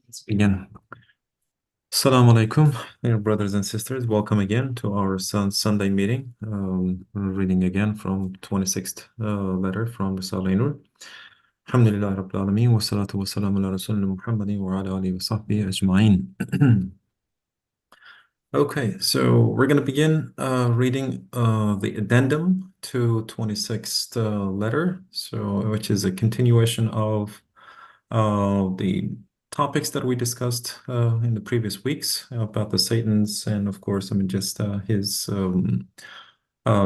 Let's begin. Assalamu alaikum, dear brothers and sisters. Welcome again to our Sunday meeting. We're reading again from 26th letter from the Nur. Alhamdulillah Rabbil Alameen wa salatu wa salam ala Rasulina Muhammadin wa ala alihi wa sahbihi ajma'in. Okay, so we're going to begin reading the addendum to 26th letter, which is a continuation of the topics that we discussed in the previous weeks about the Satans and, of course, just his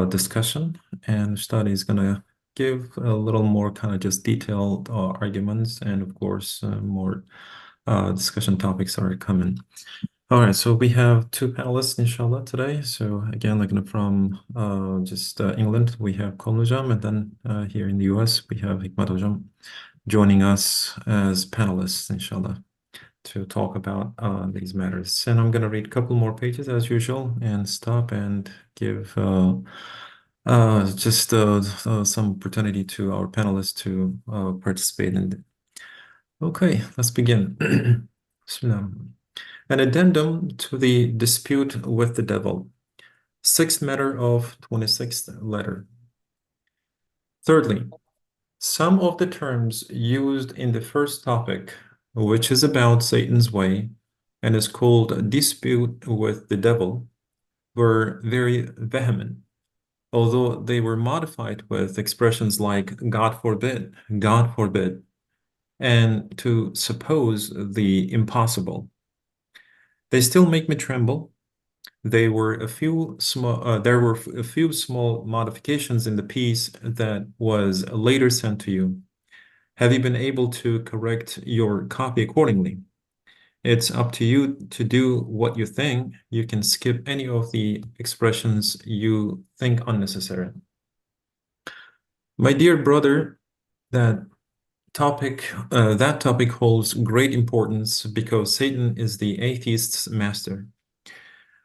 discussion. And Study is going to give a little more kind of just detailed arguments, and, of course, more discussion topics are coming. All right, so we have two panelists, inshallah, today. So again, like from England, we have Kolnujam, and then here in the US, we have Hikmatojam joining us as panelists, inshallah, to talk about these matters. And I'm going to read a couple more pages as usual and stop and give some opportunity to our panelists to participate in it. Okay, let's begin. Bismillah. An addendum to the dispute with the devil. Sixth matter of 26th letter. Thirdly, some of the terms used in the first topic, which is about Satan's way and is called dispute with the devil, were very vehement, although they were modified with expressions like God forbid, and to suppose the impossible. They still make me tremble. There were a few small modifications in the piece that was later sent to you. Have you been able to correct your copy accordingly? It's up to you to do what you think. You can skip any of the expressions you think unnecessary. My dear brother, that topic holds great importance because Satan is the atheist's master.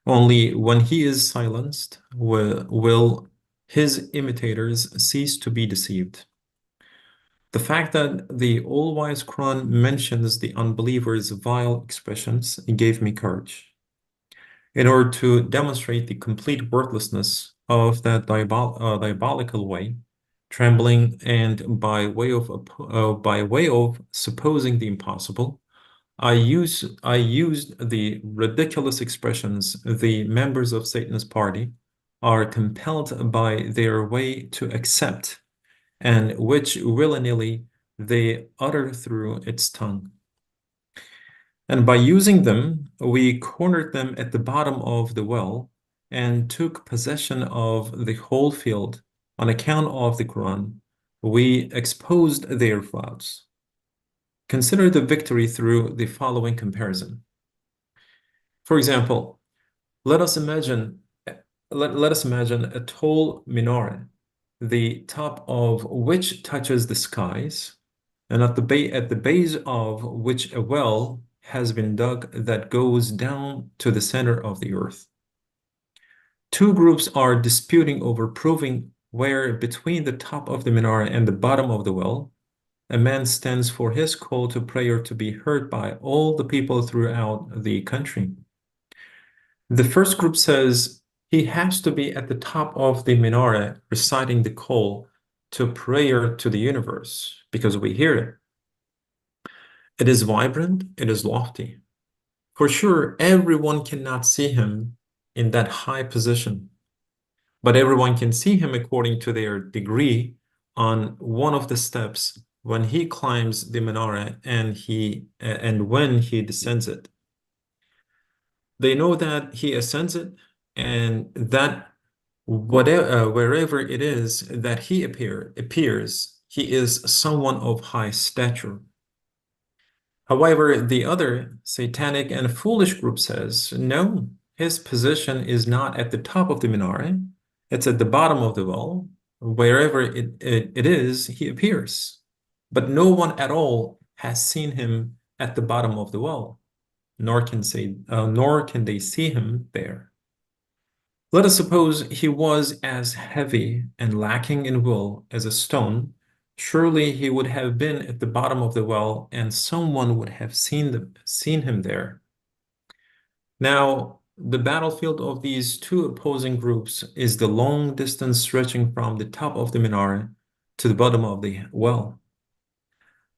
Only when he is silenced will his imitators cease to be deceived. The fact that the all-wise Quran mentions the unbelievers' vile expressions gave me courage. In order to demonstrate the complete worthlessness of that diabolical way, trembling and by way of supposing the impossible, I used the ridiculous expressions the members of Satan's party are compelled by their way to accept, and which willy-nilly they utter through its tongue. And by using them, we cornered them at the bottom of the well and took possession of the whole field. On account of the Quran, we exposed their frauds. Consider the victory through the following comparison. For example, let us imagine a tall menorah, the top of which touches the skies, and at the base of which a well has been dug that goes down to the center of the earth. Two groups are disputing over proving where between the top of the menorah and the bottom of the well a man stands for his call to prayer to be heard by all the people throughout the country. The first group says he has to be at the top of the menorah reciting the call to prayer to the universe because we hear it. It is vibrant, it is lofty. For sure, everyone cannot see him in that high position, but everyone can see him according to their degree on one of the steps when he climbs the menorah and when he descends it. They know that he ascends it and that wherever it is that he appears, he is someone of high stature. However, the other satanic and foolish group says, no, his position is not at the top of the menorah, it's at the bottom of the well. Wherever it is, he appears. But no one at all has seen him at the bottom of the well, nor can they see him there. Let us suppose he was as heavy and lacking in will as a stone Surely he would have been at the bottom of the well, and someone would have seen him there. Now, the battlefield of these two opposing groups is the long distance stretching from the top of the minaret to the bottom of the well.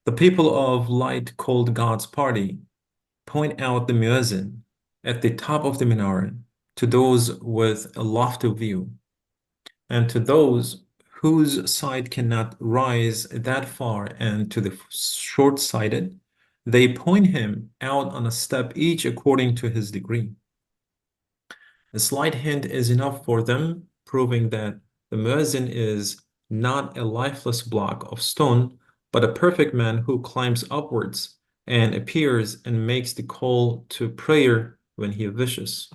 The people of light, called God's party, point out the muezzin at the top of the minaret to those with a lofty view, and to those whose sight cannot rise that far, and to the short-sighted, they point him out on a step each according to his degree. A slight hint is enough for them, proving that the muezzin is not a lifeless block of stone, but a perfect man who climbs upwards and appears and makes the call to prayer when he wishes.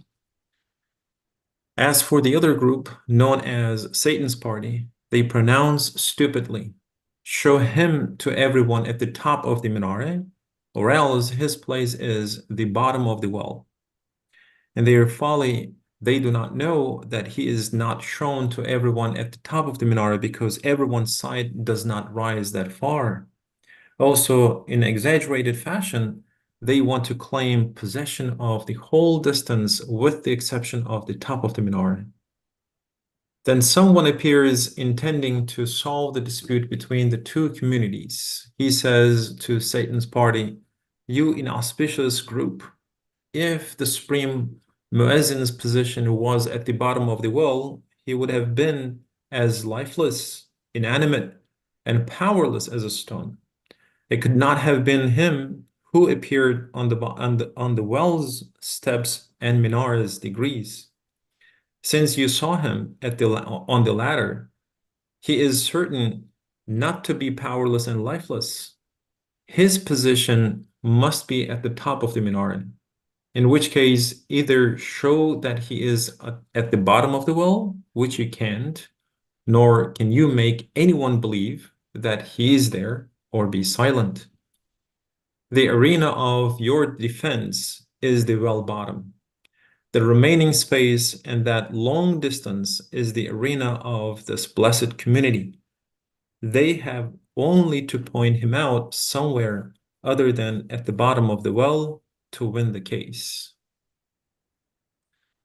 As for the other group, known as Satan's party, they pronounce stupidly, "Show him to everyone at the top of the minaret, or else his place is the bottom of the well." In their folly, they do not know that he is not shown to everyone at the top of the minaret because everyone's sight does not rise that far. Also, in exaggerated fashion, they want to claim possession of the whole distance with the exception of the top of the minaret. Then someone appears intending to solve the dispute between the two communities. He says to Satan's party, "You inauspicious group, if the supreme muezzin's position was at the bottom of the well, he would have been as lifeless, inanimate, and powerless as a stone. It could not have been him who appeared on the well's steps and minaret's degrees. Since you saw him on the ladder, he is certain not to be powerless and lifeless. His position must be at the top of the minaret, in which case either show that he is at the bottom of the well, which you can't, nor can you make anyone believe that he is there, or be silent. The arena of your defense is the well bottom. The remaining space and that long distance is the arena of this blessed community. They have only to point him out somewhere other than at the bottom of the well to win the case.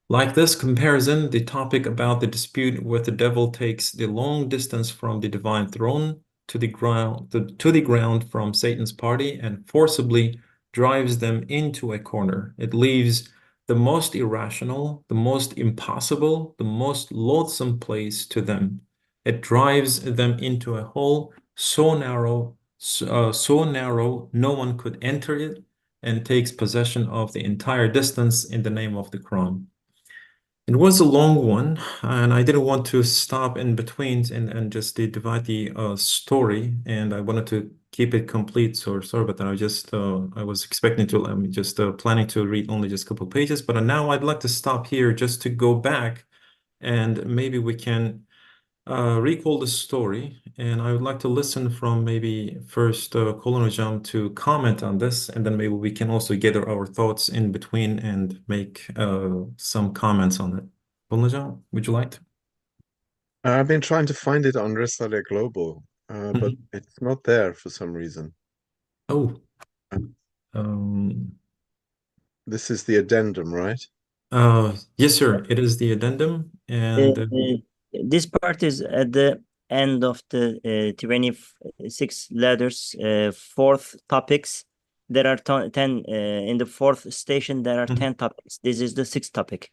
Like this comparison, the topic about the dispute with the devil takes the long distance from the divine throne to the ground from Satan's party and forcibly drives them into a corner. It leaves the most irrational, the most impossible, the most loathsome place to them. It drives them into a hole so narrow no one could enter it, and takes possession of the entire distance in the name of the Quran. It was a long one, and I didn't want to stop in between and just divide the story, and I wanted to keep it complete. So sorry about that. I was expecting to just planning to read only just a couple pages, but now I'd like to stop here just to go back, and maybe we can recall the story. And I would like to listen from maybe first Kolon Hocam to comment on this, and then maybe we can also gather our thoughts in between and make some comments on it. Kolon Hocam, would you like to? I've been trying to find it on Restare Global, but Mhm. it's not there for some reason. Oh, Uh, um, this is the addendum, right? yes, sir. It is the addendum, Uh, and this part is at the end of the 26 letters, fourth topics. There are 10 in the fourth station. There are 10 topics. This is the sixth topic.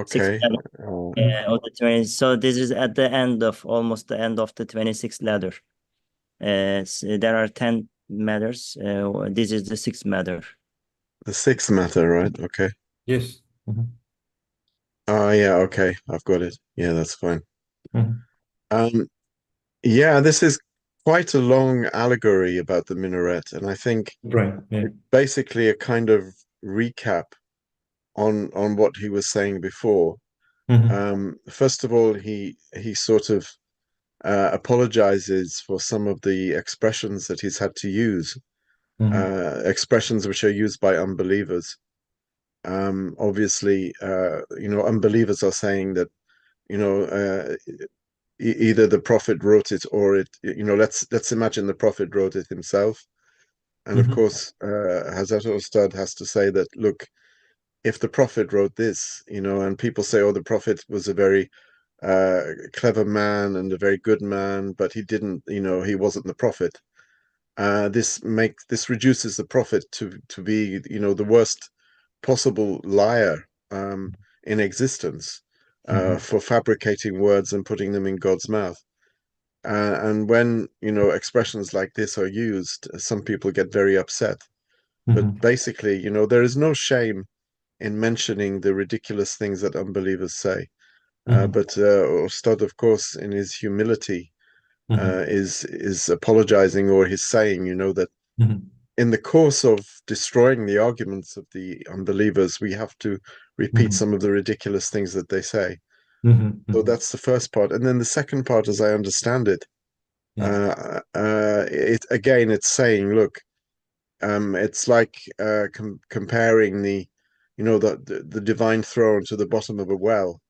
Sixth Okay. letter Mhm. of the 20. So this is at the end of almost the end of the 26th ladder. There are 10 matters. This is the sixth matter. The sixth matter, right? Okay. Yes. Mhm. Yeah, okay. I've got it. Yeah, that's fine. Mhm. Um, yeah, this is quite a long allegory about the minaret, and I think Right. Yeah. it's basically a kind of recap on what he was saying before. Mhm. First of all, he sort of apologizes for some of the expressions that he's had to use, Mhm. expressions which are used by unbelievers. Obviously, unbelievers are saying that, you know, either the prophet wrote it or it, let's imagine the prophet wrote it himself. And of course, Hazrat Ustad has to say that, look, if the prophet wrote this, and people say, oh, the prophet was a very clever man and a very good man, but he didn't, he wasn't the prophet. This reduces the prophet to be, the worst possible liar in existence, for fabricating words and putting them in God's mouth. And when, expressions like this are used, some people get very upset. But basically, there is no shame in mentioning the ridiculous things that unbelievers say. But Ustad, of course, in his humility, is apologizing, or he's saying, that in the course of destroying the arguments of the unbelievers, we have to repeat some of the ridiculous things that they say. So that's the first part. And then the second part, as I understand it, it's saying, look, it's like comparing the divine throne to the bottom of a well.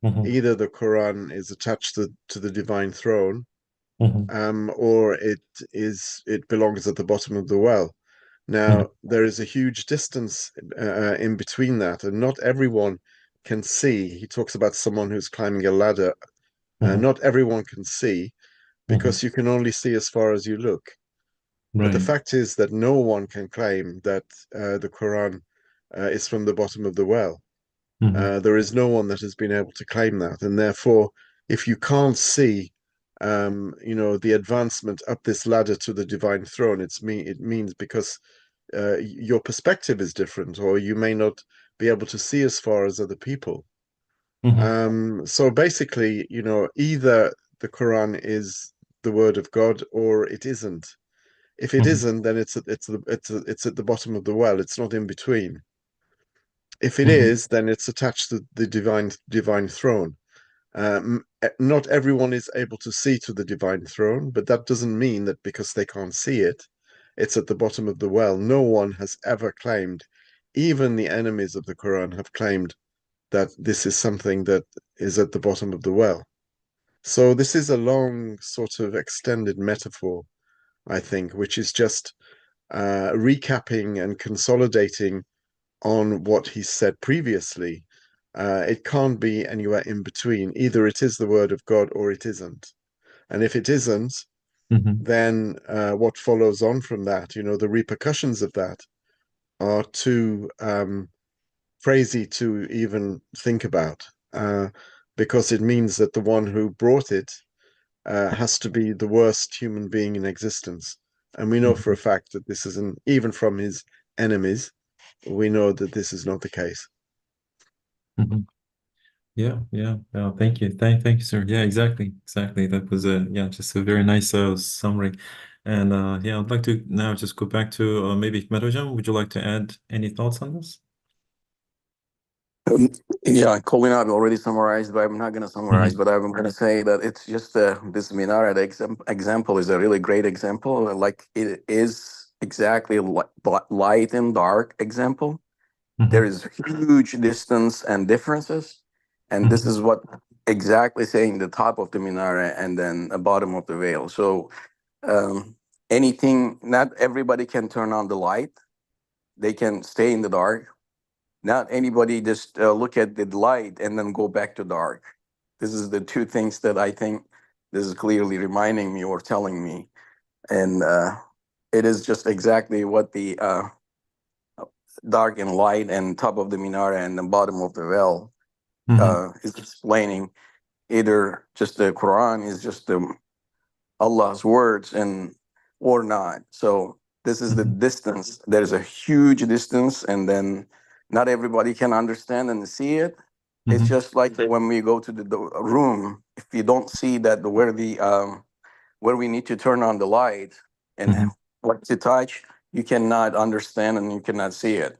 Either the Quran is attached to the divine throne, or it belongs at the bottom of the well. Now, there is a huge distance in between that, and not everyone can see. He talks about someone who's climbing a ladder. Not everyone can see, because you can only see as far as you look. But the Right. fact is that no one can claim that the Quran is from the bottom of the well. There is no one that has been able to claim that, and therefore, if you can't see, the advancement up this ladder to the divine throne, it means because your perspective is different, or you may not be able to see as far as other people. So basically, either the Quran is the word of God or it isn't. If it isn't, then it's at the bottom of the well. It's not in between. If it is, then it's attached to the divine throne. Not everyone is able to see to the divine throne, but that doesn't mean that because they can't see it, it's at the bottom of the well. No one has ever claimed, even the enemies of the Quran have claimed, that this is something that is at the bottom of the well. So this is a long, sort of extended metaphor, I think, which is just recapping and consolidating on what he said previously. It can't be anywhere in between. Either it is the word of God or it isn't. And if it isn't, then what follows on from that, the repercussions of that are too crazy to even think about, because it means that the one who brought it has to be the worst human being in existence. And we know for a fact that this isn't, even from his enemies, we know that this is not the case. Yeah, yeah. Thank you. Thank you, sir. Yeah, exactly. That was just a very nice summary. And yeah, I'd like to now just go back to maybe Hikmet. Would you like to add any thoughts on this? Yeah, Colin, I've already summarized, but I'm not going to summarize. But I'm going to say that it's just this Minara example is a really great example. Like, it is exactly light and dark example. There is huge distance and differences, and this is what exactly saying the top of the Minara and then the bottom of the veil. So anything, not everybody can turn on the light. They can stay in the dark. Not anybody just look at the light and then go back to dark. This is the two things that I think this is clearly reminding me or telling me. And it is just exactly what the dark and light and top of the minara and the bottom of the veil is explaining. Either just the Quran is just Allah's words and or not. So this is the distance. There's a huge distance, and then not everybody can understand and see it. It's just like when we go to the room, if you don't see that where we need to turn on the light and what to touch, you cannot understand and you cannot see it.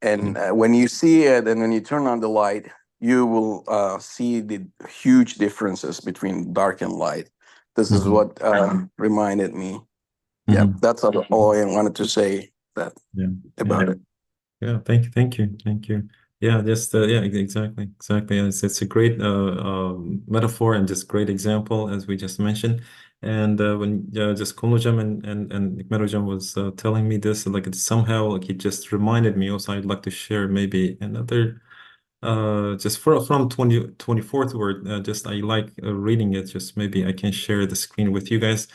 And when you see it and when you turn on the light, you will see the huge differences between dark and light. This is what reminded me. Yeah, that's all I wanted to say about it. Yeah, thank you. Yeah, just yeah, exactly. And it's a great metaphor and just great example as we just mentioned. And when just Kunlujam and Ikmerujam was telling me this, like it somehow like it just reminded me. Also, I'd like to share maybe another just from 24th word. Just I like reading it. Just maybe I can share the screen with you guys.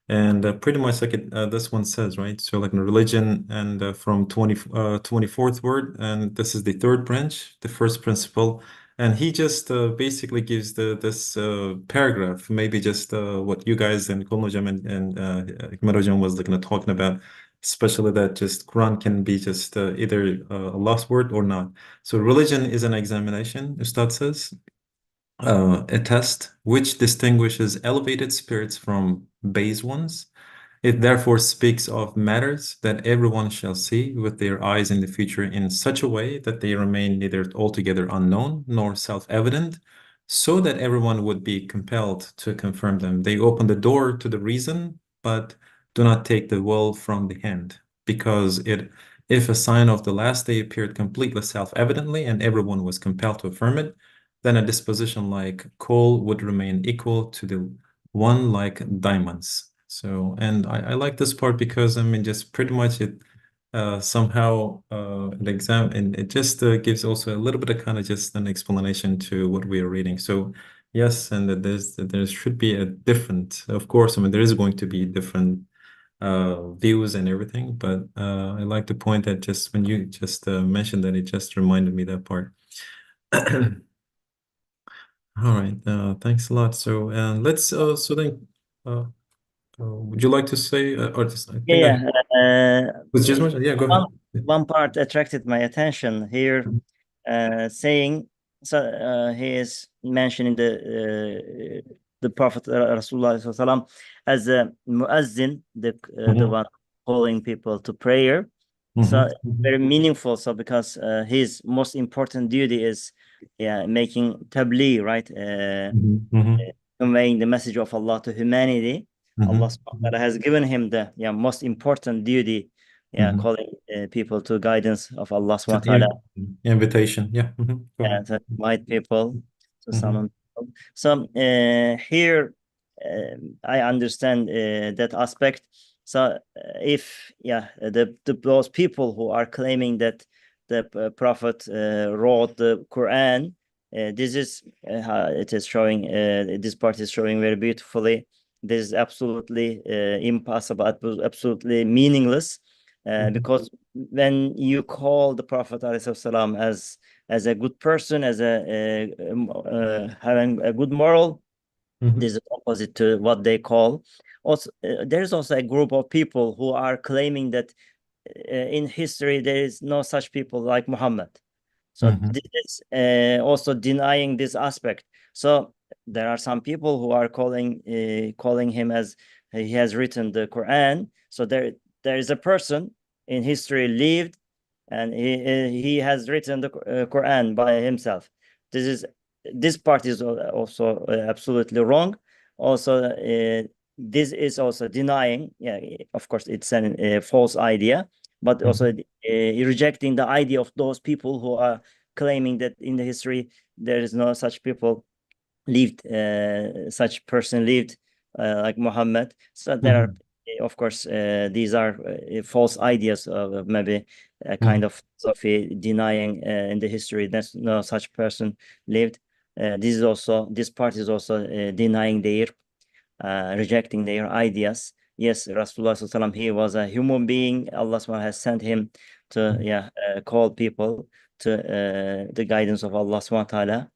And pretty much like it, this one says, right? So like in religion and from 24th word, and this is the third branch, the first principle. And he just basically gives this paragraph, maybe just what you guys and Kulnujam and Hikmatojam was like, talking about, especially that just Quran can be just either Allah's word or not. So religion is an examination, Ustad says, a test which distinguishes elevated spirits from base ones. It therefore speaks of matters that everyone shall see with their eyes in the future in such a way that they remain neither altogether unknown nor self-evident, so that everyone would be compelled to confirm them. They open the door to the reason, but do not take the will from the hand, because if a sign of the last day appeared completely self-evidently and everyone was compelled to affirm it, then a disposition like coal would remain equal to the one like diamonds. So, and I like this part because I mean, just pretty much it somehow the exam and it just gives also a little bit of kind of just an explanation to what we are reading. So, yes, and that there should be a different, of course, I mean, there is going to be different views and everything, but I like to point that just when you just mentioned that, it just reminded me that part. All right, thanks a lot. So, and let's so then. Would you like to say, or just, I think Yeah, was just mentioned. Yeah, go ahead. one part attracted my attention here, saying so. He is mentioning the Prophet Rasulullah SAW as a muazzin, the Mhm, one calling people to prayer. So very meaningful. So because his most important duty is, yeah, making tabligh, right? Conveying the message of Allah to humanity. Allah subhanahu wa ta'ala has given him the, yeah, most important duty, yeah, calling people to guidance of Allah So, subhanahu wa ta'ala, invitation. Yeah. Go ahead. and to invite people to summon people. So here I understand that aspect. So if, yeah, those people who are claiming that the Prophet wrote the Quran, this is it is showing, this part is showing very beautifully. This is absolutely impossible, absolutely meaningless, because when you call the Prophet ﷺ as a good person, as having a good moral, this is opposite to what they call. Also, there's also a group of people who are claiming that in history there is no such people like Muhammad. So this is also denying this aspect. So there are some people who are calling him as he has written the Quran. So there is a person in history lived, and he has written the Quran by himself. This part is also absolutely wrong. Also, this is also denying. Yeah, of course, it's a false idea, but also rejecting the idea of those people who are claiming that in the history there is no such people lived, such person lived like Muhammad. So there are, of course, these are false ideas of maybe a kind of philosophy denying in the history that no such person lived. This part is also denying their, rejecting their ideas. Yes, Rasulullah SAW, he was a human being. Allah SWT has sent him to, yeah, call people to the guidance of Allah SWT.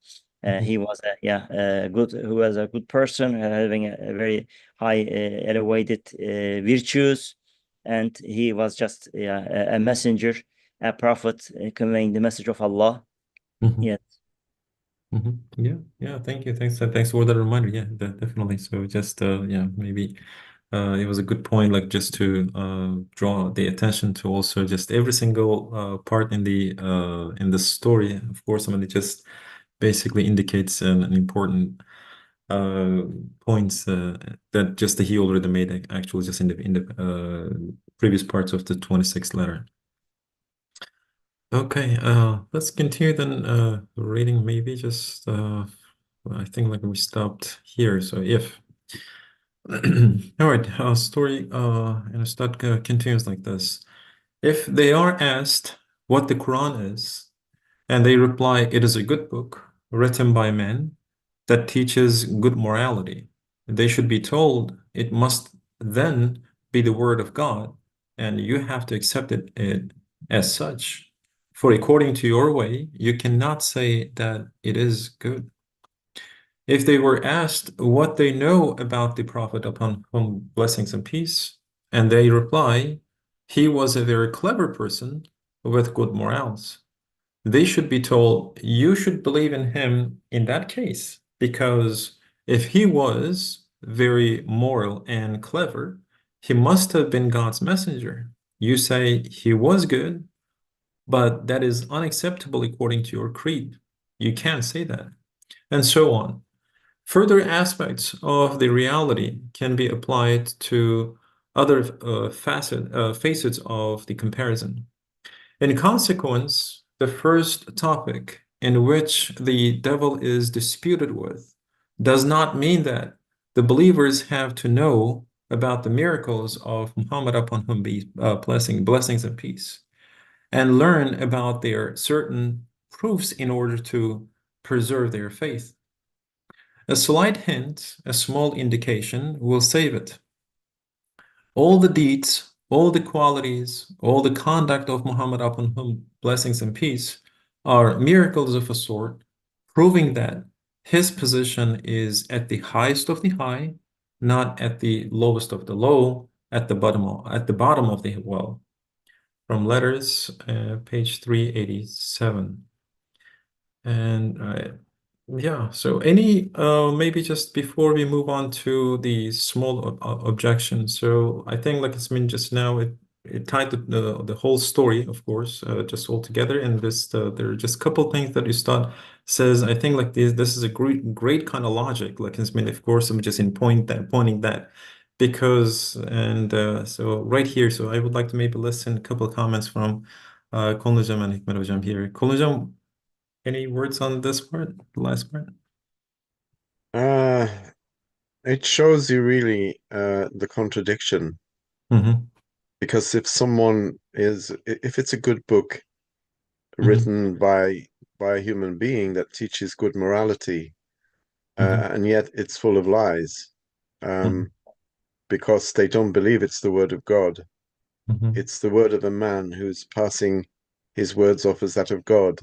He was a, yeah, who was a good person, having a very high elevated virtues, and he was just, yeah, a messenger, a prophet, conveying the message of Allah. Yeah. Yeah, yeah. Thank you. Thanks for the reminder. Yeah, definitely. So just yeah, maybe it was a good point, like just to draw the attention to also just every single part in the story. Of course, I mean it just basically indicates an important uh points that just he already made actually just in the previous parts of the 26th letter. Okay, let's continue then reading maybe just I think like we stopped here. So if all right, story and a start continues like this. If they are asked what the Quran is, and they reply, it is a good book written by men that teaches good morality, they should be told it must then be the word of God, and you have to accept it as such. For according to your way, you cannot say that it is good. If they were asked what they know about the Prophet upon whom blessings and peace, and they reply, he was a very clever person with good morals, they should be told, you should believe in him in that case, because if he was very moral and clever, he must have been God's messenger. You say he was good, but that is unacceptable according to your creed. You can't say that, and so on. Further aspects of the reality can be applied to other facets of the comparison. In consequence, the first topic in which the devil is disputed with does not mean that the believers have to know about the miracles of Muhammad upon whom be blessings and peace, and learn about their certain proofs in order to preserve their faith. A slight hint, a small indication will save it. All the deeds, all the qualities, all the conduct of Muhammad upon whom blessings and peace are miracles of a sort, proving that his position is at the highest of the high, not at the lowest of the low, at the bottom of the well. From Letters, page 387. And yeah, so any maybe just before we move on to the small objections. So I think like it's been just now it tied the whole story, of course, just all together. And this there are just a couple things that Ustad says. I think like this is a great kind of logic. Like it's been, of course, I'm just pointing that because and so right here. So I would like to maybe listen a couple of comments from Kol Hocam and Hikmet Hocam here. Kol Hocam, any words on this part, the last part? Uh, it shows you really the contradiction. Mm-hmm. Because if it's a good book Mm-hmm. written by a human being that teaches good morality, Mm-hmm. and yet it's full of lies, Mm-hmm. because they don't believe it's the word of God. Mm-hmm. It's the word of a man who's passing his words off as that of God.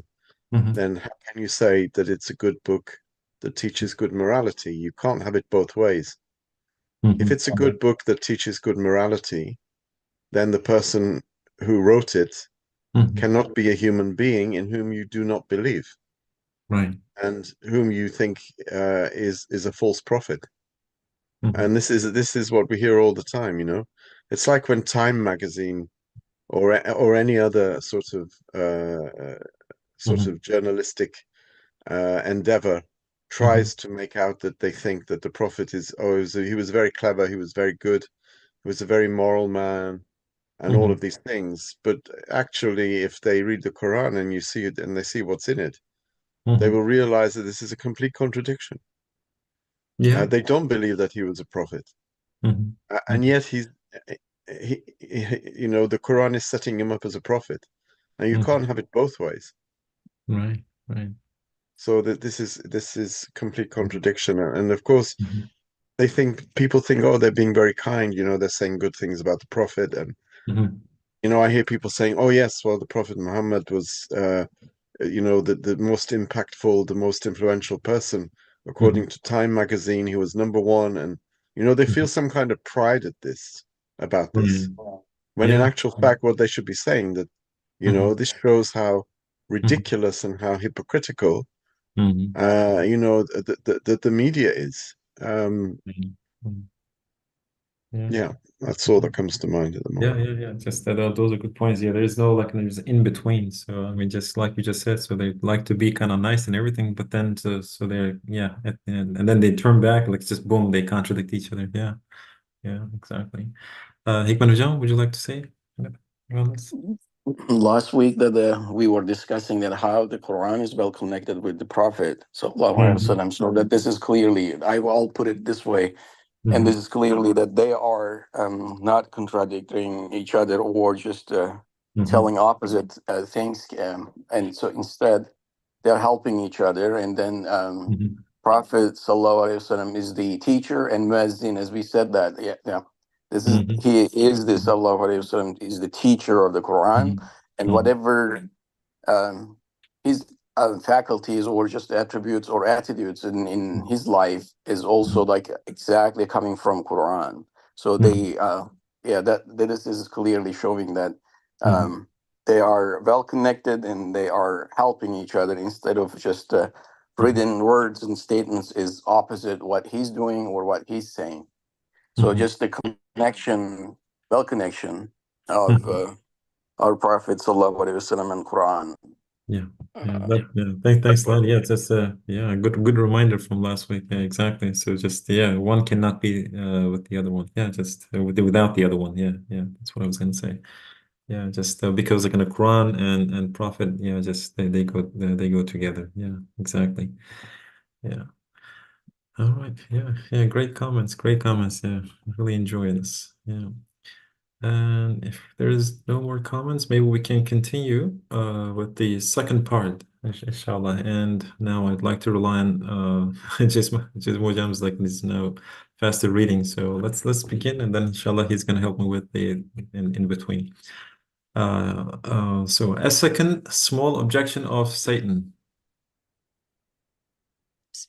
Mm-hmm. Then how can you say that it's a good book that teaches good morality? You can't have it both ways. If Mm-hmm. it's a good book that teaches good morality, then the person who wrote it Mm-hmm. cannot be a human being in whom you do not believe Right. and whom you think is a false prophet. Mm-hmm. And this is what we hear all the time, you know. It's like when Time magazine or any other sort Mm-hmm. of journalistic endeavor Mm-hmm. tries to make out that they think that the prophet is he was very clever, he was very good, he was a very moral man, and all Mm-hmm. of these things. But actually, if they read the Quran and you see it and they see what's in it, they Mm-hmm. will realize that this is a complete contradiction. Yeah. They don't believe that he was a prophet, Mm-hmm. and Mm-hmm. yet the Quran is setting him up as a prophet, and you Mm-hmm. can't have it both ways. Right. Right. So that this is complete contradiction, and of course Mm-hmm. people think, oh, they're being very kind, they're saying good things about the prophet, and Mm-hmm. I hear people saying, oh yes, well, the Prophet Muhammad was the most impactful, the most influential person. Mm-hmm. According to Time magazine, he was number one. And, they feel some kind of pride about this, Mm-hmm. when in Yeah. actual fact, what they should be saying that, Mm-hmm. this shows how Mm-hmm. ridiculous and how hypocritical, Mm-hmm. the media is. Mm-hmm. Yeah. Yeah, that's all that comes to mind at the Yeah, moment. yeah, yeah. Just that those are good points. Yeah, there's no like there's in between. So I mean, just like you just said, so they like to be kind of nice and everything, but then so they're yeah, and then they turn back like just boom, they contradict each other. Yeah, yeah, exactly. Hikman Hocam, would you like to say anything on this? Last week that we were discussing that how the Quran is well connected with the Prophet sallallahu alaihi wasallam. So that this is clearly, I'll put it this way, and this is clearly that they are not contradicting each other or just telling opposite things, and so instead they're helping each other. And then Prophet sallallahu alaihi wasallam is the teacher, and Muezzin, as we said that, yeah, this is he is the sallallahu alaihi wasallam is the teacher of the Quran, and whatever his faculties or just attributes or attitudes in his life is also like exactly coming from Quran. So they that is clearly showing that they are well connected and they are helping each other instead of just written words and statements is opposite what he's doing or what he's saying. So just the connection, well connection of our Prophet sallallahu alaihi wasallam and Quran. Thanks a lot. Yeah, that's a good reminder from last week. Yeah, exactly. So just one cannot be with the other one. Yeah, just without the other one. Yeah, that's what I was gonna say. Yeah, just because like in the Quran and Prophet, just they go together. Yeah, exactly. Yeah. All right. Yeah. Great comments. Yeah, I really enjoy this. Yeah. And if there's no more comments, maybe we can continue with the second part, inshallah. And now I'd like to rely on just Mojam's like this now faster reading. So let's begin, and then inshallah he's gonna help me with the in between. So a second small objection of Satan.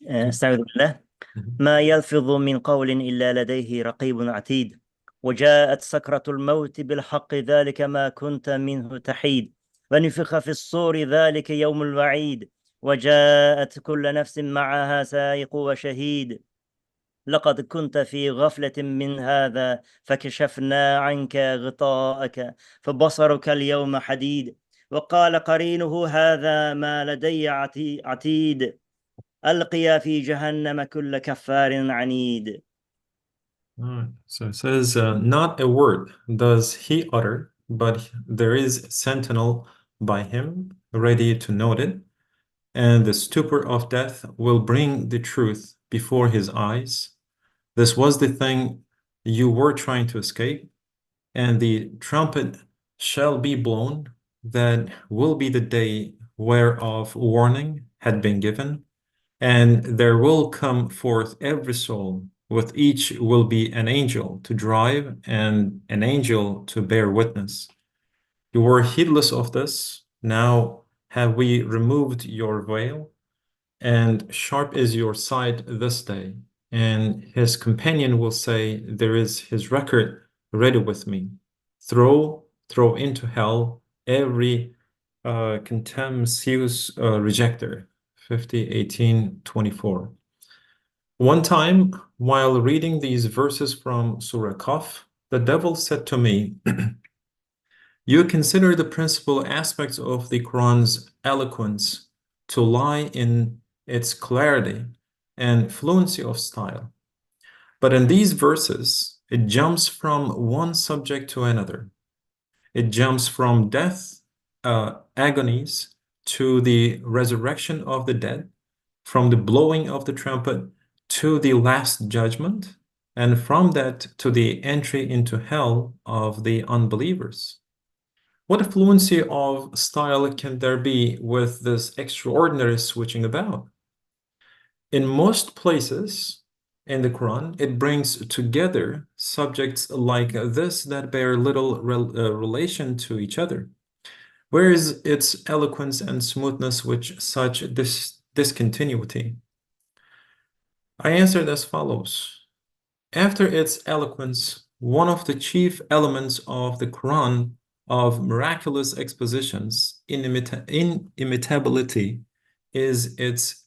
استعوذ بالله. ما يلفظ من قول إلا لديه رقيب عتيد وجاءت سكرة الموت بالحق ذلك ما كنت منه تحيد ونفخ في الصور ذلك يوم الوعيد وجاءت كل نفس معها سائق وشهيد لقد كنت في غفلة من هذا فكشفنا عنك غطاءك فبصرك اليوم حديد وقال قرينه هذا ما لدي عتيد ألقيا في جهنم كل كفار عنيد. All right. So it says, not a word does he utter, but there is sentinel by him, ready to note it, and the stupor of death will bring the truth before his eyes. This was the thing you were trying to escape, and the trumpet shall be blown. That will be the day whereof warning had been given, and there will come forth every soul. With each will be an angel to drive and an angel to bear witness. You were heedless of this. Now have we removed your veil, and sharp is your sight this day. And his companion will say, there is his record ready with me. Throw into hell every contemptuous rejecter. 50:18-24. One time, while reading these verses from Surah Qaf, the devil said to me, you consider the principal aspects of the Quran's eloquence to lie in its clarity and fluency of style. But in these verses, it jumps from one subject to another. It jumps from death, agonies, to the resurrection of the dead, from the blowing of the trumpet to the last judgment, and from that to the entry into hell of the unbelievers. What fluency of style can there be with this extraordinary switching about? In most places in the Quran, it brings together subjects like this that bear little relation to each other. Where is its eloquence and smoothness with such discontinuity? I answered as follows. After its eloquence, one of the chief elements of the Quran of miraculous expositions, inimitability, is its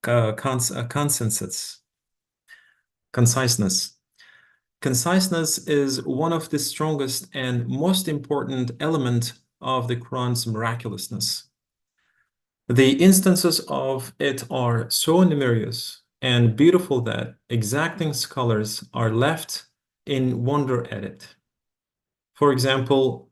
conciseness. Conciseness is one of the strongest and most important element of the Quran's miraculousness. The instances of it are so numerous and beautiful that exacting scholars are left in wonder at it. For example,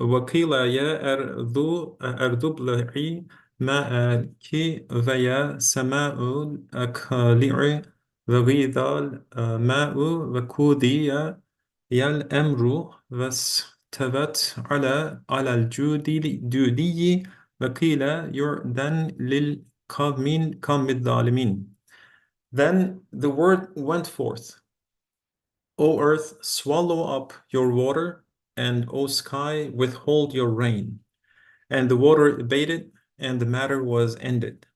وقيل يا أرض ابلعي ماءك ويا سماء أقلعي وغيض الماء وقضي يا الأمر واستوت على الجودي وقيل يعدن للقوم الظالمين. Then the word went forth, O earth, swallow up your water, and O sky, withhold your rain. And the water abated, and the matter was ended.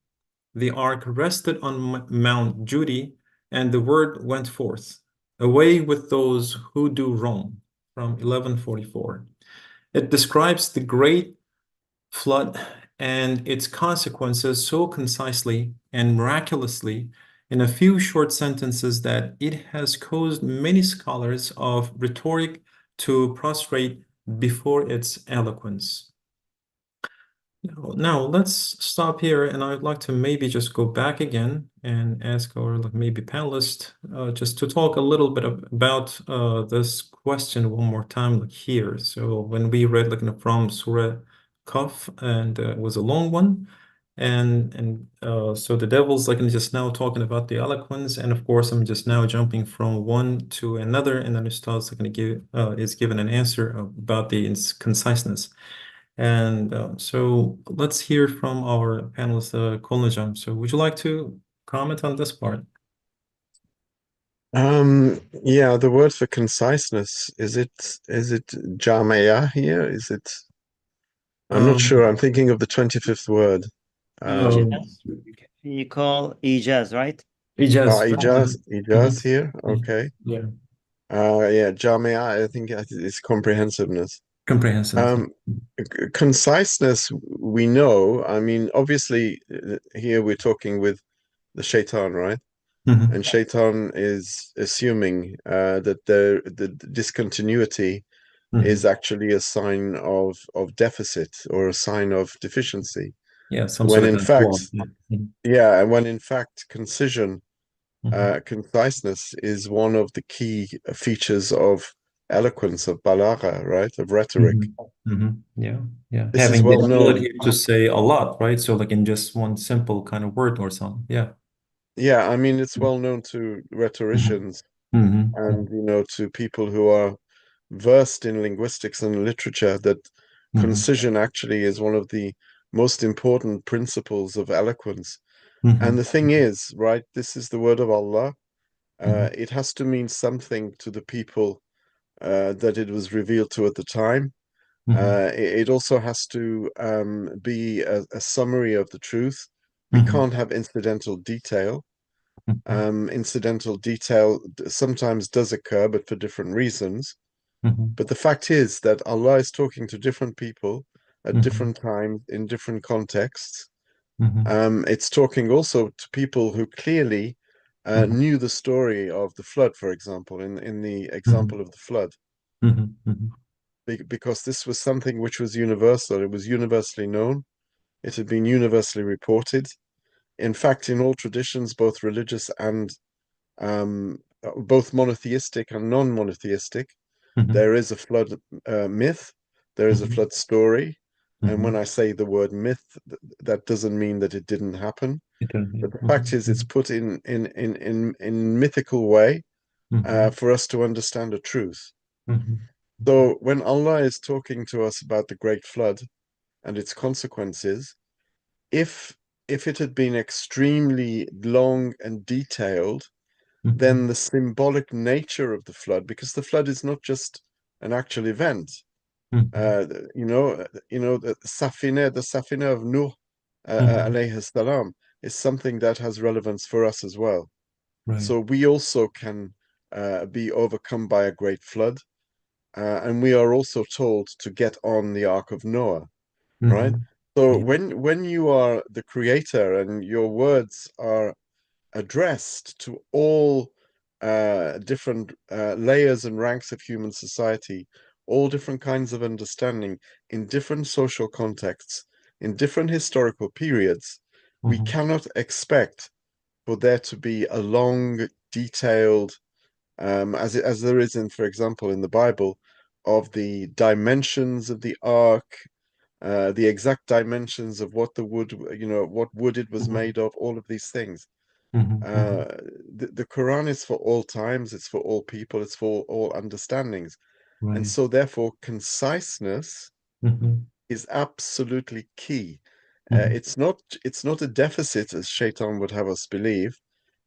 The ark rested on Mount Judy, and the word went forth, away with those who do wrong, from 1144. It describes the great flood and its consequences so concisely and miraculously in a few short sentences that it has caused many scholars of rhetoric to prostrate before its eloquence. Now let's stop here, and I'd like to maybe just go back again and ask our maybe panelist just to talk a little bit about this question one more time, like here. So when we read from Surah Kaf, and it was a long one, and so the devil's just now talking about the eloquence, and of course I'm just now jumping from one to another, and then Ustad's going to give is given an answer about the conciseness. And so let's hear from our panelist, Kolnajam. So would you like to comment on this part? Yeah, the word for conciseness, is it jamaya here? Is it? I'm not sure. I'm thinking of the 25th word. You call ijaz, right? Ijaz. Ijaz here. Okay. Yeah. Yeah, jamia, I think it's comprehensiveness. Comprehensive. Conciseness, we know. I mean, obviously, here we're talking with the shaitan, right? And shaitan is assuming that the discontinuity is actually a sign of deficit or a sign of deficiency. Yeah, some when sort of in fact, flaw. yeah, and when in fact concision, conciseness is one of the key features of eloquence, of balagha, right? Of rhetoric. Yeah, yeah. This is Having well the known. ability to say a lot, right? So like in just one simple kind of word or something. Yeah. Yeah, I mean, it's well known to rhetoricians and, to people who are versed in linguistics and literature that concision actually is one of the most important principles of eloquence. And the thing is, right, this is the word of Allah. It has to mean something to the people that it was revealed to at the time. It also has to be a summary of the truth. We can't have incidental detail. Incidental detail sometimes does occur, but for different reasons. But the fact is that Allah is talking to different people at different times in different contexts. It's talking also to people who clearly knew the story of the flood, for example, in the example of the flood. Because this was something which was universal. It was universally known. It had been universally reported. In fact, in all traditions, both religious and both monotheistic and non-monotheistic, there is a flood myth, there is a flood story. And when I say the word myth, that doesn't mean that it didn't happen. But the fact is, it's put in mythical way for us to understand a truth. So when Allah is talking to us about the great flood and its consequences, if it had been extremely long and detailed, then the symbolic nature of the flood, because the flood is not just an actual event. The Safina of Nuh alayhi salam is something that has relevance for us as well. Right. So we also can be overcome by a great flood, and we are also told to get on the Ark of Noah, right? So when you are the creator and your words are addressed to all different layers and ranks of human society, all different kinds of understanding in different social contexts, in different historical periods, we cannot expect for there to be a long, detailed as there is in, for example, in the Bible, of the dimensions of the ark, the exact dimensions of what the wood, what wood it was made of, all of these things. The Quran is for all times, it's for all people, it's for all understandings. Right. And so therefore conciseness is absolutely key. It's not a deficit as Shaitan would have us believe.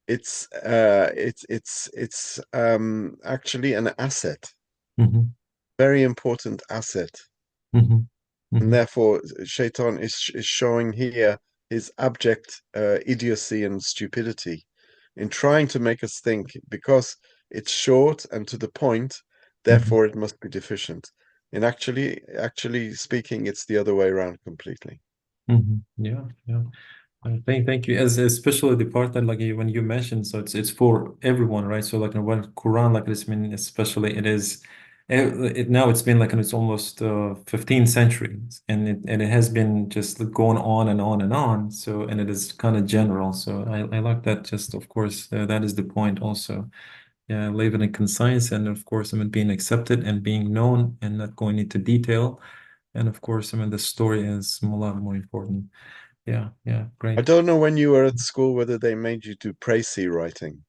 It's actually an asset, very important asset. And therefore Shaitan is showing here his abject idiocy and stupidity in trying to make us think, because it's short and to the point, therefore it must be deficient. And actually speaking, it's the other way around completely. Yeah, yeah. Thank you. As especially the part that like when you mentioned, so it's for everyone, right? So like when Quran, like this, I mean, especially it is, it now it's been like it's almost 15 centuries, and it has been just like going on and on and on. So and it is kind of general. So I like that. Just of course that is the point also. Yeah, living in concise, and of course I mean being accepted and being known and not going into detail. And of course I mean the story is a lot more important. Yeah, yeah, I great. don't know when you were at school whether they made you do précis writing.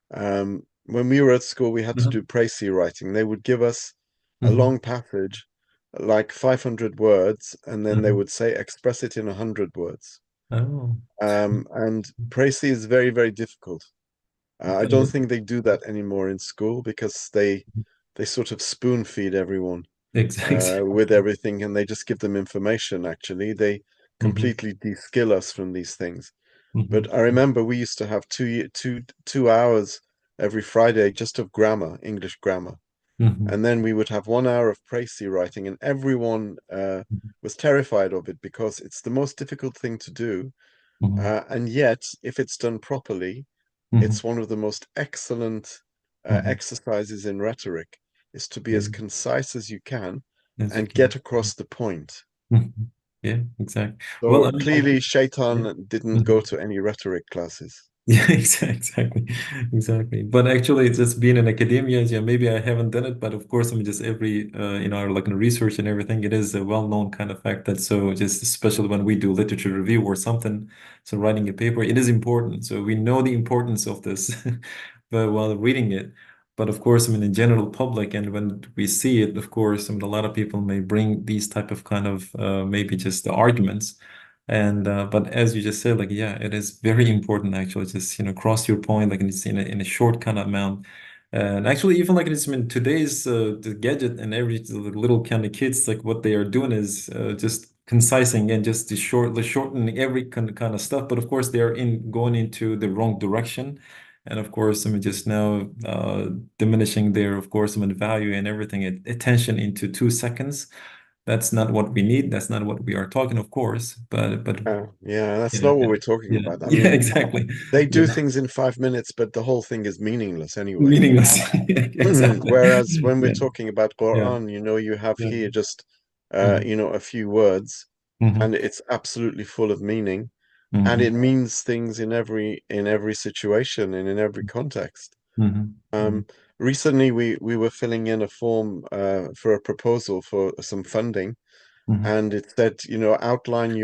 When we were at school, we had to do précis writing. They would give us a long passage, like 500 words, and then they would say, express it in 100 words. Oh. And précis is very, very difficult. I don't think they do that anymore in school because they sort of spoon feed everyone Exactly. with everything, and they just give them information. Actually, they completely de-skill us from these things. But I remember we used to have 2 hours every Friday just of grammar, English grammar. And then we would have 1 hour of précis writing, and everyone was terrified of it because it's the most difficult thing to do. And yet, if it's done properly, it's one of the most excellent exercises in rhetoric, is to be as concise as you can As you and can. get across the point. Yeah, exactly. Well, So I mean, clearly, yeah. Shaitan didn't go to any rhetoric classes. Yeah, exactly, exactly. But actually, it's just being in academia, yeah, maybe I haven't done it, but of course, I mean, just every, like in research and everything, it is a well-known kind of fact that so just especially when we do literature review or something, so writing a paper, it is important. So we know the importance of this, but while reading it. But of course, I mean, in general public, and when we see it, of course, I mean, a lot of people may bring these type of kind of maybe just the arguments. And but as you just said, like yeah, it is very important actually. Just cross your point, like it's in a short kind of amount. And actually, even like it's in today's the gadget and every the little kind of kids, like what they are doing is just concising and just shortening every kind of stuff. But of course, they are going into the wrong direction. And of course, I mean, just now diminishing their, of course, I mean, value and everything, attention into 2 seconds. That's not what we need. That's not what we are talking, of course. But Yeah, that's yeah, not what yeah, we're talking yeah, about. I yeah, mean, exactly. they do Yeah, things in 5 minutes, but the whole thing is meaningless anyway. meaningless. Exactly. Whereas when we're Yeah, talking about yeah, Quran, you have yeah. here just, Mhm, a few words, and mhm, it's absolutely full of meaning, and it mhm, means things in every situation and in every context. mhm, mhm, Recently, we were filling in a form for a proposal for some funding, mhm, and it said, outline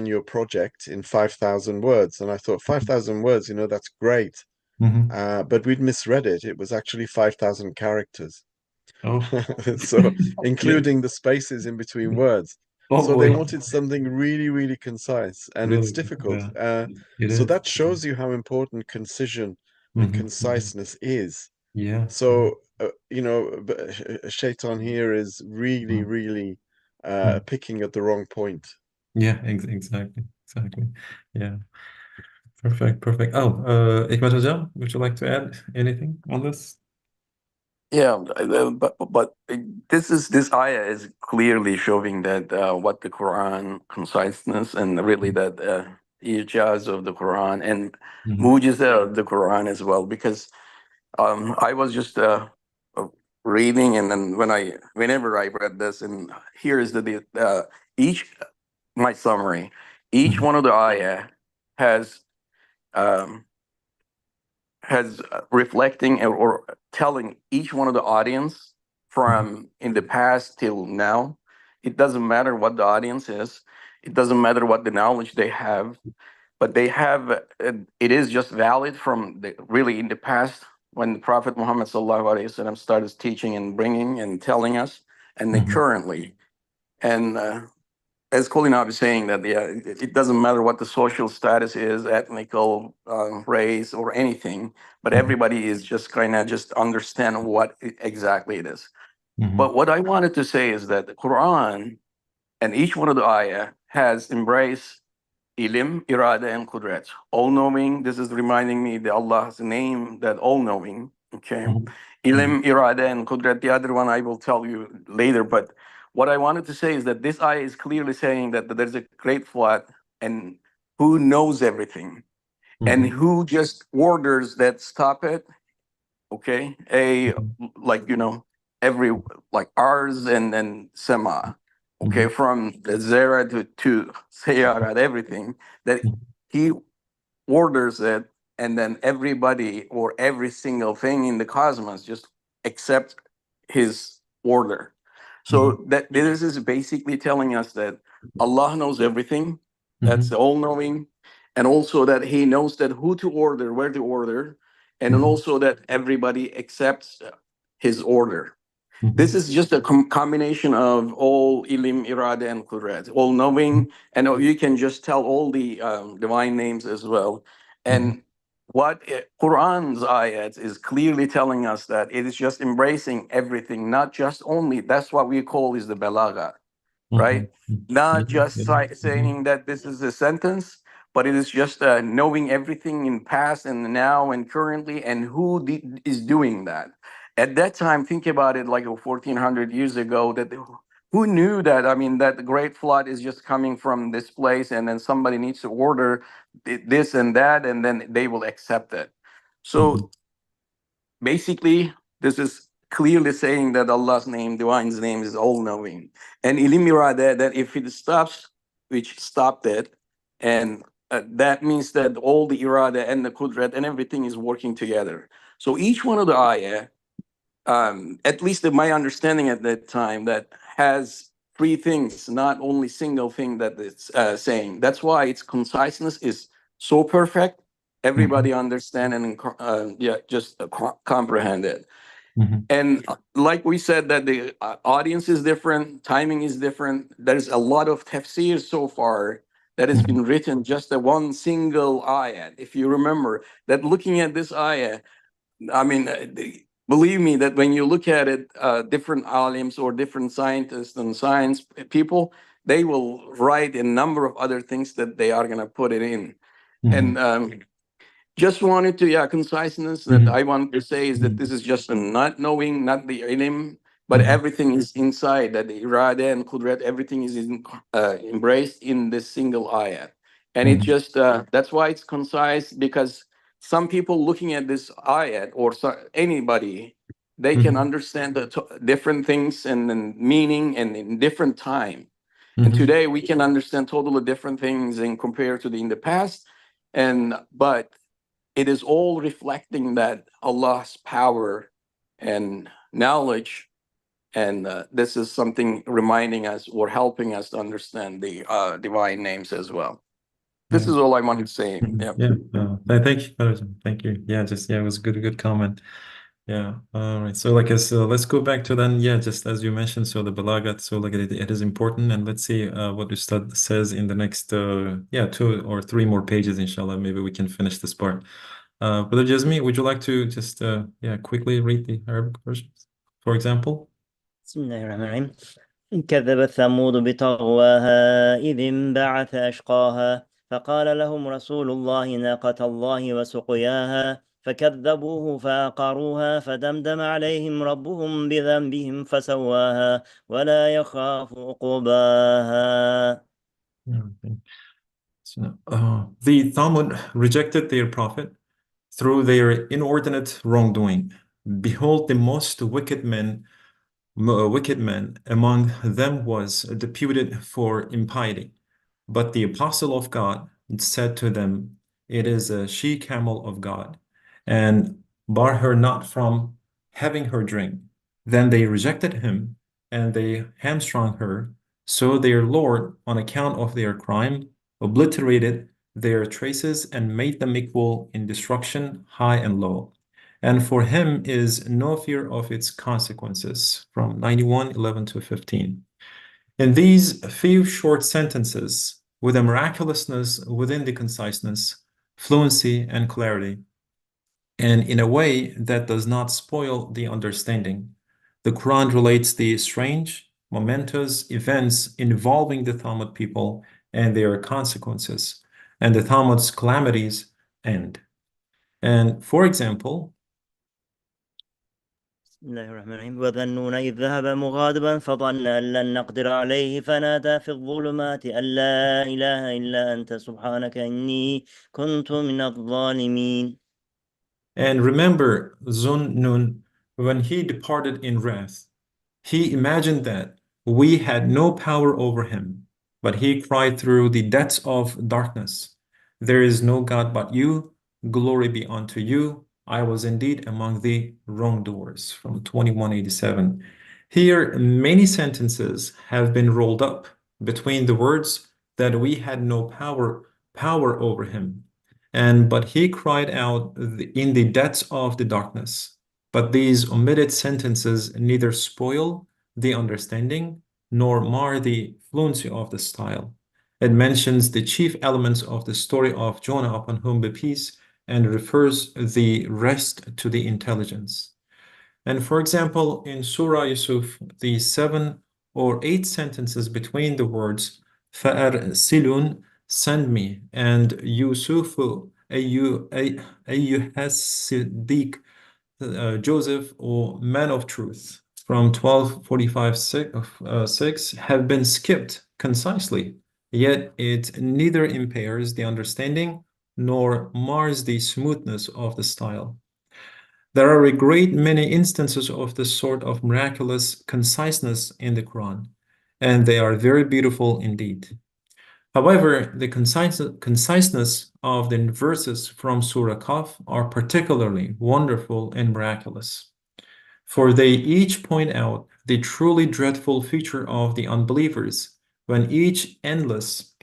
your project in 5,000 words. And I thought 5,000 words, that's great. mhm. But we'd misread it. It was actually 5,000 characters. Oh, So yeah. including the spaces in between words. Oh So they boy. wanted something really, really concise, and it's Really? difficult. Yeah, it So is. that shows you how important concision and Mhm, mhm. conciseness is. Yeah, yeah. So, Shaitan here is really, Mhm, really mhm. picking at the wrong point. Yeah, exactly, exactly. Yeah, perfect, perfect. Oh, Hikmet Hocam, would you like to add anything on this? Yeah, but this ayah is clearly showing that what the Quran conciseness and really that ijaz of the Quran and Mhm, mujiza of the Quran as well. Because I was just reading, and then whenever I read this, and here is each my summary. Each mhm, one of the ayah has um, has reflecting or telling each one of the audience from in the past till now. It doesn't matter what the audience is. It doesn't matter what the knowledge they have, but they have. It is just valid from really in the past when the Prophet Muhammad sallallahu alaihi wasallam started teaching and bringing and telling us, and then currently. And as Colin was saying that it doesn't matter what the social status is, ethnical, race, or anything, but everybody is just kind of just understand what exactly it is. But what I wanted to say is that the Quran and each one of the ayah has embraced ilim, irada, and qudrat. All-knowing, this is reminding me that Allah's name, that all-knowing, okay? Ilim, irada, and qudrat, the other one I will tell you later, but what I wanted to say is that this ayah is clearly saying that there's a great flood and who knows everything and who just orders that stop it, okay? Like, every, like ours and then sema, okay, from the zera to sayara, everything, that he orders it, and then everybody or every single thing in the cosmos just accept his order. So that this is basically telling us that Allah knows everything. That's all knowing, and also that He knows that who to order, where to order, and then also that everybody accepts His order. This is just a combination of all ilim, irada, and qudrat, all knowing, and you can just tell all the divine names as well. And what Quran's ayat is clearly telling us that it is just embracing everything, not just only, that's what we call is the balagha, right? Not just saying that this is a sentence, but it is just knowing everything in past and now and currently and who is doing that. At that time, think about it like 1400 years ago, that who knew that? I mean, that the great flood is just coming from this place and then somebody needs to order this and that, and then they will accept it. So basically, this is clearly saying that Allah's name, divine's name, is all-knowing. And ilim irada, that if it stops, which stopped it, and that means that all the irada and the qudrat and everything is working together. So each one of the ayah, at least in my understanding at that time, that has three things, not only single thing that it's saying. That's why its conciseness is so perfect. Everybody understand and just comprehend it. And like we said, that the audience is different, timing is different. There's a lot of tafsir so far that has been written just a one single ayah. If you remember that, looking at this ayah, I mean, believe me that when you look at it, different alims or different scientists and science people, they will write a number of other things that they are going to put it in. And just wanted to, conciseness that I want to say is that this is just a not knowing, not the ilm, but everything is inside, that the irada and qudrat, everything is embraced in this single ayat. And it just, that's why it's concise, because some people looking at this ayat, or anybody, they can understand the different things and then meaning and in different time. And today we can understand totally different things and compare to in the past. But it is all reflecting that Allah's power and knowledge. And this is something reminding us or helping us to understand the divine names as well. This is all I wanted to say. Thank you, Farzan. Thank you. It was a good comment. All right. So let's go back to then, just as you mentioned, so the balagat, so like it is important, and let's see what the Ustad says in the next 2 or 3 more pages, inshallah. Maybe we can finish this part. Brother Jazmi, would you like to just quickly read the Arabic versions, for example? بسم الله الرحمن الرحيم. كذبت ثمود بطغواها إذ انبعث أشقاها فقال لهم رسول الله ناقة الله وسقياها فكذبوه فعقروها فدمدم عليهم ربهم بذنبهم فسواها ولا يخاف عقباها. The Thamud rejected their prophet through their inordinate wrongdoing. Behold, the most wicked man among them was deputed for impiety. But the apostle of God said to them, "It is a she-camel of God." and bar her not from having her drink. Then they rejected him, and they hamstrung her. So their Lord, on account of their crime, obliterated their traces and made them equal in destruction, high and low. And for him is no fear of its consequences. From 91:11 to 15. In these few short sentences, with a miraculousness within the conciseness, fluency, and clarity, and in a way that does not spoil the understanding, the Quran relates the strange, momentous events involving the Thamud people and their consequences, and the Thamud's calamities end. And for example, بسم الله الرحمن الرحيم وذنون إذ ذهب مغاضبا فظن أن لن نقدر عليه فنادى في الظلمات أن لا إله إلا أنت سبحانك إني كنت من الظالمين. and remember Zunnun, when he departed in wrath, he imagined that we had no power over him, but he cried through the depths of darkness, "There is no God but you, glory be unto you. I was indeed among the wrongdoers." From 2187. Here, many sentences have been rolled up between the words that we had no power over him, and but he cried out in the depths of the darkness. But these omitted sentences neither spoil the understanding nor mar the fluency of the style. It mentions the chief elements of the story of Jonah, upon whom be peace, and refers the rest to the intelligence. And for example, in Surah Yusuf, the 7 or 8 sentences between the words فَأَرْسِلُونَ, send me, and Yusufu, ayyuhas Siddiq, Joseph, or man of truth, from 1245 6 have been skipped concisely, yet it neither impairs the understanding nor mars the smoothness of the style. There are a great many instances of this sort of miraculous conciseness in the Quran, and they are very beautiful indeed. However, the conciseness of the verses from Surah Qaf are particularly wonderful and miraculous, for they each point out the truly dreadful future of the unbelievers, when each endless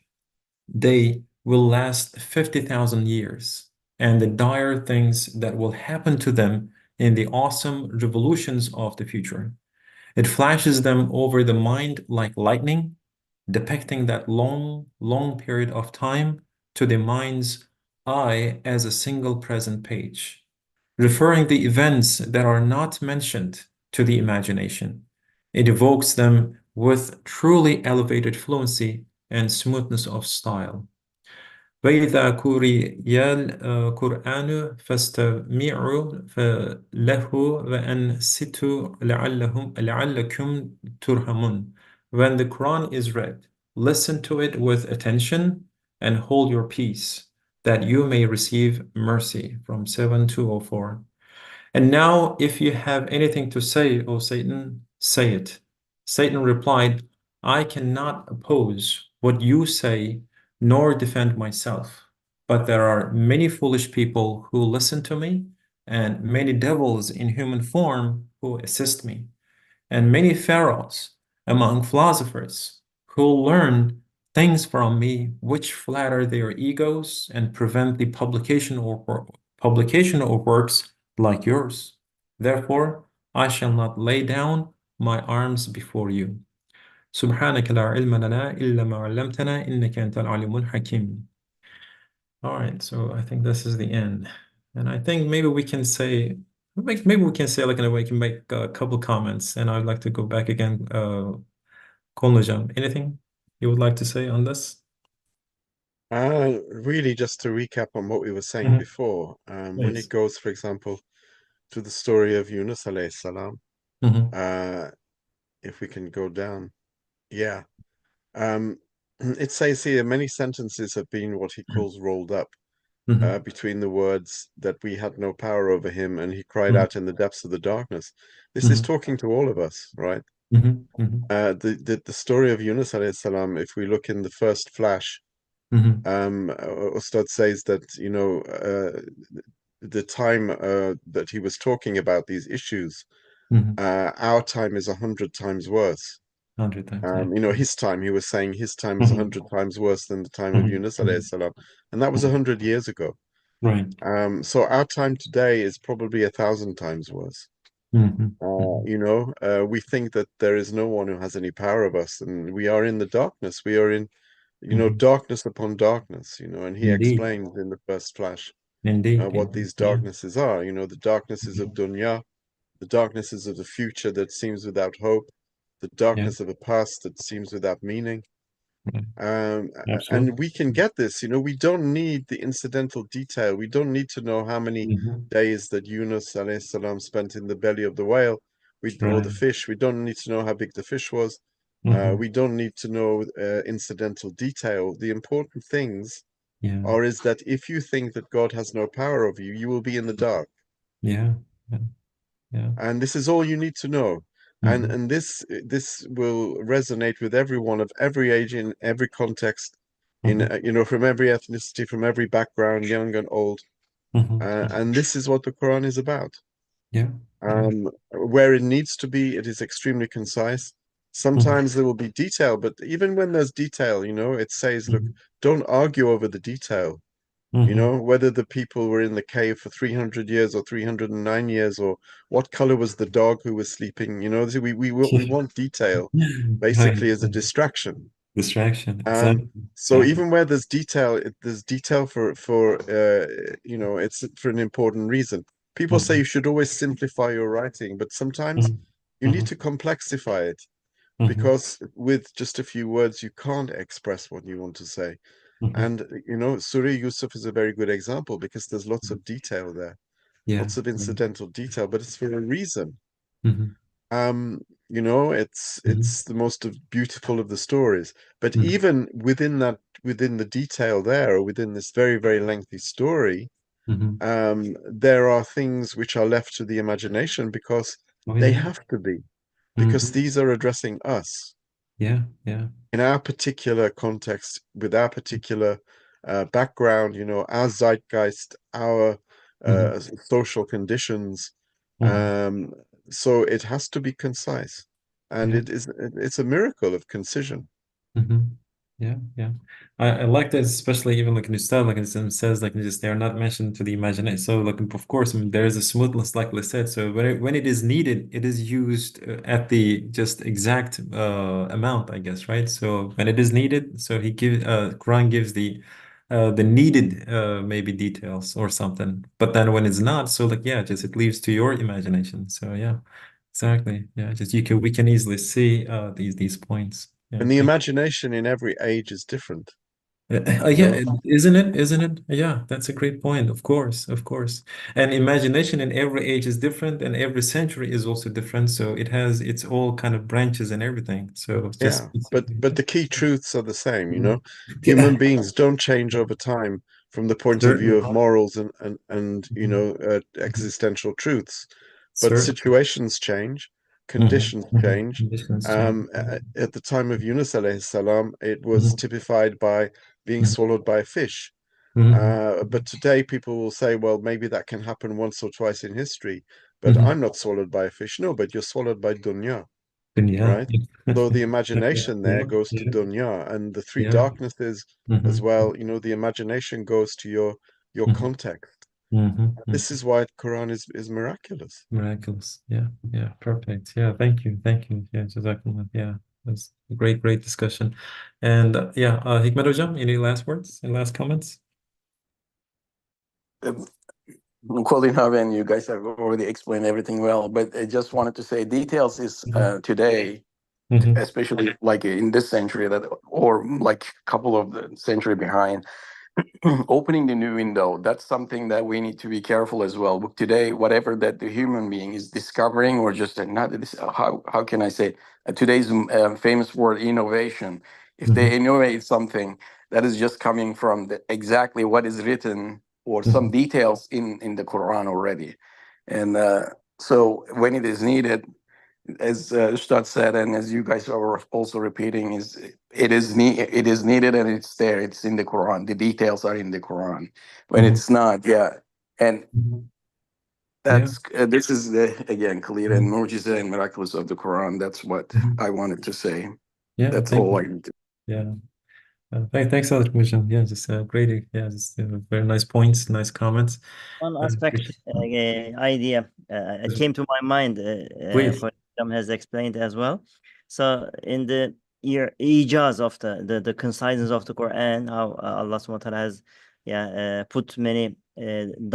day will last 50,000 years, and the dire things that will happen to them in the awesome revolutions of the future. It flashes them over the mind like lightning, depicting that long, long period of time to the mind's eye as a single present page, referring the events that are not mentioned to the imagination. It evokes them with truly elevated fluency and smoothness of style. وإذا قرئ القرآن فاستمعوا له وأنصتوا لعلكم ترحمون. When the Quran is read, listen to it with attention and hold your peace, that you may receive mercy. From 7204. And now, if you have anything to say, O Satan, say it. Satan replied, I cannot oppose what you say, nor defend myself. But there are many foolish people who listen to me, and many devils in human form who assist me, and many pharaohs among philosophers who learn things from me which flatter their egos and prevent the publication of works like yours. Therefore, I shall not lay down my arms before you. سبحانك لا علم لنا إلا ما علمتنا إنك أنت العليم الحكيم. All right, so I think this is the end. And I think maybe we can say, like in a way, we can make a couple comments, and I'd like to go back again. Konujam, anything you would like to say on this? Really, just to recap on what we were saying before, when it goes, for example, to the story of Yunus alayhi salam, if we can go down, yeah. It says here, many sentences have been what he calls rolled up between the words that we had no power over him and he cried out in the depths of the darkness. This is talking to all of us, right? The story of Yunus alayhi salam, if we look in the first flash, Ustad says that, the time that he was talking about these issues, our time is 100 times worse. 100 times, yeah. You know, his time, he was saying his time is 100 times worse than the time of Yunus alayhi salam, and that was 100 years ago. Right. So our time today is probably 1,000 times worse. You know, we think that there is no one who has any power of us, and we are in the darkness. We are in, you know, darkness upon darkness, you know, and he Indeed. explained in the first flash Indeed. what these darknesses are. You know, the darknesses of dunya, the darknesses of the future that seems without hope, the darkness of a past that seems without meaning. Absolutely. And we can get this, you know, we don't need the incidental detail. We don't need to know how many days that Yunus alayhi salam spent in the belly of the whale or the fish. We don't need to know how big the fish was. We don't need to know incidental detail. The important things are is that if you think that God has no power over you, you will be in the dark. Yeah. And this is all you need to know. And this will resonate with everyone of every age, in every context, in you know, from every ethnicity, from every background, young and old. And this is what the Quran is about. Yeah. Where it needs to be, it is extremely concise. Sometimes there will be detail, but even when there's detail, you know, it says, look, don't argue over the detail. You know, whether the people were in the cave for 300 years or 309 years, or what color was the dog who was sleeping. You know, we want detail basically as a distraction. Distraction, exactly. So even where there's detail, there's detail for you know, it's for an important reason. People say you should always simplify your writing, but sometimes you need to complexify it, because with just a few words you can't express what you want to say. And you know, Surah Yusuf is a very good example, because there's lots of detail there, lots of incidental detail, but it's for a reason. You know, it's the most beautiful of the stories. But even within the detail there, or within this very, very lengthy story, there are things which are left to the imagination, because they have to be, because these are addressing us. Yeah. In our particular context, with our particular background, you know, our zeitgeist, our social conditions. So it has to be concise, and it's a miracle of concision. Yeah. I like that, especially even like in the style, like it says, like just they are not mentioned to the imagination. So like of course, I mean, there is a smoothness, like I said. So when it is needed, it is used at the just exact amount, I guess, right? So when it is needed, so Quran gives the needed maybe details or something. But then when it's not, so like yeah, just it leaves to your imagination. So yeah, exactly. Yeah, just we can easily see these points. Yeah, And the imagination in every age is different. yeah, isn't it? Isn't it? Yeah, that's a great point. Of course, of course. And imagination in every age is different, and every century is also different. So it has its all kind of branches and everything. So it's just but the key truths are the same, you know. yeah, Human beings don't change over time from the point of view of morals and you know, existential truths. But situations change, conditions change. Conditions change. At the time of Yunus alayhi salam, it was typified by being swallowed by a fish. But today people will say, well, maybe that can happen once or twice in history, but I'm not swallowed by a fish. No, but you're swallowed by dunya, Yeah. right? So the imagination there goes to dunya, and the three Yeah. darknesses as well. You know, the imagination goes to your context. This is why Quran is miraculous. Miraculous. Yeah, perfect. Yeah, thank you. Yeah, Jazakallah. Yeah, that's a great discussion. And Hikmet Hocam, any last words, any last comments? Colin, and you guys have already explained everything well, but I just wanted to say details is today, especially like in this century or like a couple of the century behind, opening the new window, that's something that we need to be careful as well. But today, whatever that the human being is discovering, or just not this, how can I say, today's famous word, innovation. If they innovate something that is just coming from exactly what is written or some details in the Quran already. And so when it is needed, as Ustad said, and as you guys are also repeating, it is needed and it's there. It's in the Quran. The details are in the Quran. When it's not, And Mhm. that's this is the again clear and Mhm. mu'jiza and miraculous of the Quran. That's what Mhm. I wanted to say. Yeah, That's thank all I you. need to. Yeah. Thanks a lot, Commission. Yeah, just great. Yeah, just very nice points, nice comments. One Appreciate aspect, idea, it it. came to my mind, Please. for has explained as well. So in the ijaz of the conciseness of the Quran, how Allah subhanahu wa ta'ala has put many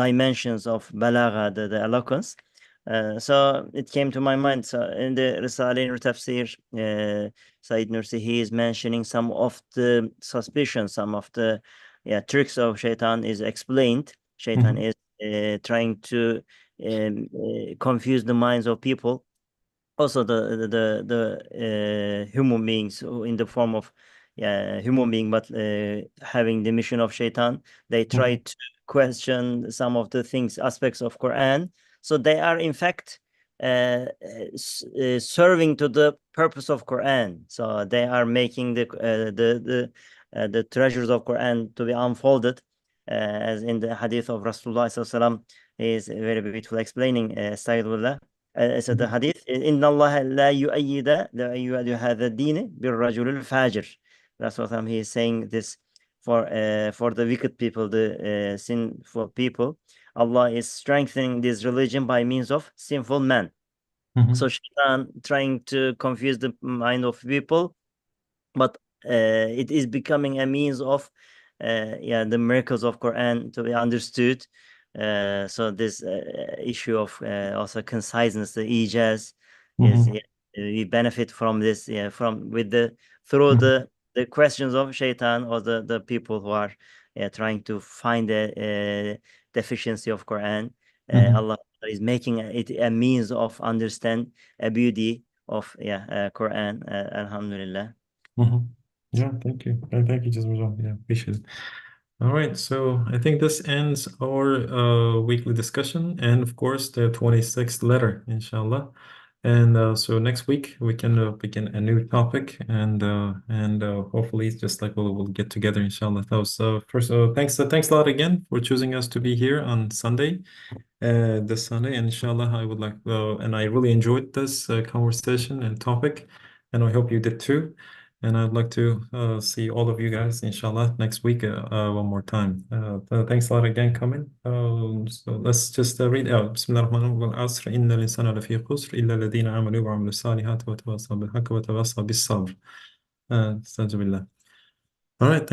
dimensions of balagha, the eloquence. So it came to my mind. So in the Risale or Tafsir, Said Nursi, he is mentioning some of the suspicions, some of the tricks of shaitan is explained. Shaitan Mhm. is trying to confuse the minds of people. Also, the human beings who in the form of human being, but having the mission of shaitan, they try Mhm. to question some of the things, aspects of Quran. So they are in fact serving to the purpose of Quran. So they are making the treasures of Quran to be unfolded, as in the hadith of Rasulullah sallallahu is very beautiful explaining. Astaghfirullah. So the hadith, إن الله لا يؤيد هذا الدين بالرجل الفاجر. Rasulullah, he is saying this for the wicked people, the sinful people. Allah is strengthening this religion by means of sinful men. Mhm. So shaitan trying to confuse the mind of people, but it is becoming a means of the miracles of Quran to be understood. So this issue of also conciseness, the ijaz, is Mhm. we benefit from this, from with the through Mhm. the questions of shaitan, or the people who are trying to find the deficiency of Quran. Mhm. Allah is making it a means of understand a beauty of Quran. Alhamdulillah. Mhm. Yeah, thank you. Thank you, Jazmullah. Yeah, appreciate it. All right, so I think this ends our weekly discussion and of course the 26th letter, inshallah. And so next week we can begin a new topic and hopefully it's just like we'll get together, inshallah. So first, thanks a lot again for choosing us to be here on Sunday. This Sunday, and inshallah, I would like, and I really enjoyed this conversation and topic, and I hope you did too. And I'd like to see all of you guys, inshallah, next week one more time. Thanks a lot again, coming. So let's just read out. بسم الله الرحمن الرحيم. والعصر إن الإنسان لفي خسر إلا الذين آمنوا وعملوا الصالحات وتواصوا بالحق وتواصوا بالصبر. استغفر بالله. All right, thank